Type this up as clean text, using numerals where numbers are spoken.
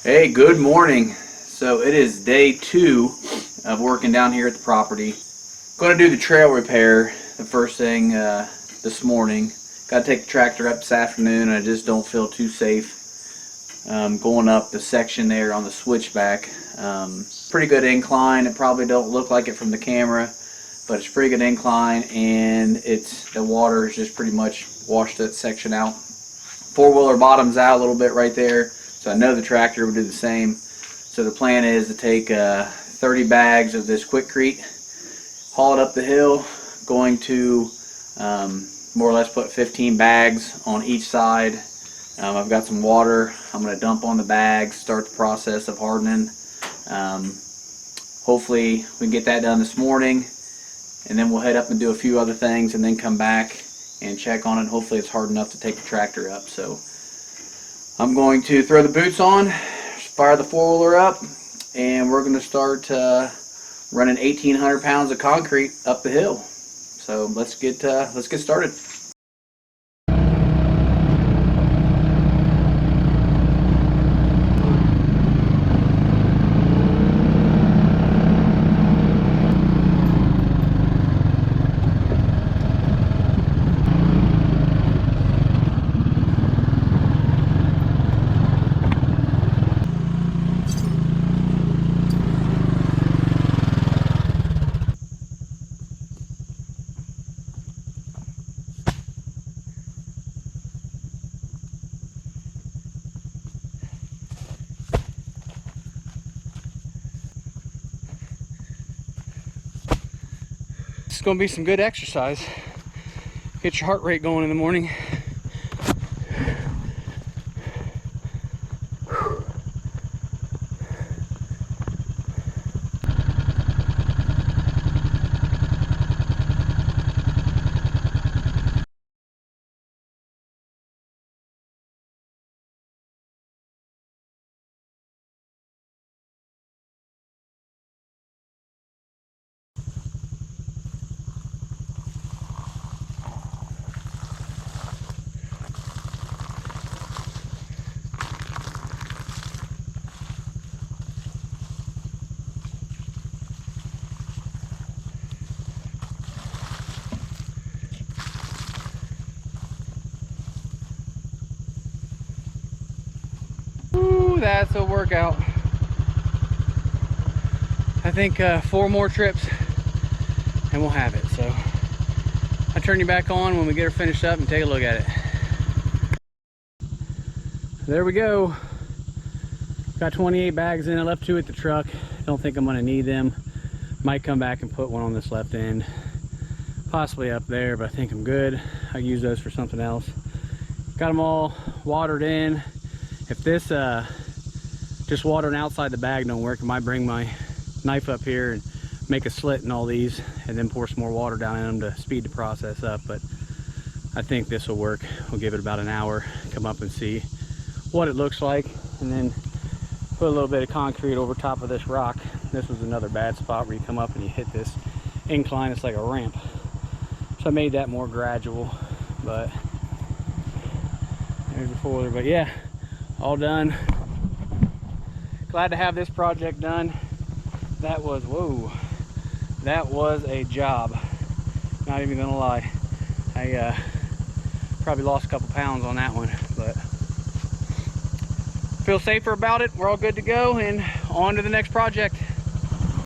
Hey, good morning. So it is day 2 of working down here at the property. Going to do the trail repair the first thing this morning. Got to take the tractor up this afternoon. I just don't feel too safe going up the section there on the switchback. Pretty good incline. It probably don't look like it from the camera, but it's pretty good incline, and the water is just pretty much washed that section out. Four-wheeler bottoms out a little bit right there, so I know the tractor will do the same. So the plan is to take 30 bags of this Quikrete, haul it up the hill, going to more or less put 15 bags on each side. I've got some water I'm going to dump on the bags, start the process of hardening. Hopefully we can get that done this morning, and then we'll head up and do a few other things and then come back and check on it. Hopefully it's hard enough to take the tractor up. So I'm going to throw the boots on, fire the four-wheeler up, and we're going to start running 1,800 pounds of concrete up the hill. So let's get started. It's going to be some good exercise. Get your heart rate going in the morning. That's a workout. I think 4 more trips and we'll have it. So I'll turn you back on when we get her finished up and take a look at it. There we go. Got 28 bags in. I left 2 at the truck. Don't think I'm going to need them. Might come back and put one on this left end, possibly up there, but I think I'm good. I'll use those for something else. Got them all watered in. If this just watering outside the bag don't work, I might bring my knife up here and make a slit in all these and then pour some more water down in them to speed the process up. But I think this will work. We'll give it about an hour, come up and see what it looks like, and then put a little bit of concrete over top of this rock. This was another bad spot where you come up and you hit this incline. It's like a ramp, so I made that more gradual. But there's the foiler. But yeah, all done. Glad to have this project done. That was, whoa, that was a job. Not even gonna lie. I probably lost a couple pounds on that one, but feel safer about it. We're all good to go, and on to the next project.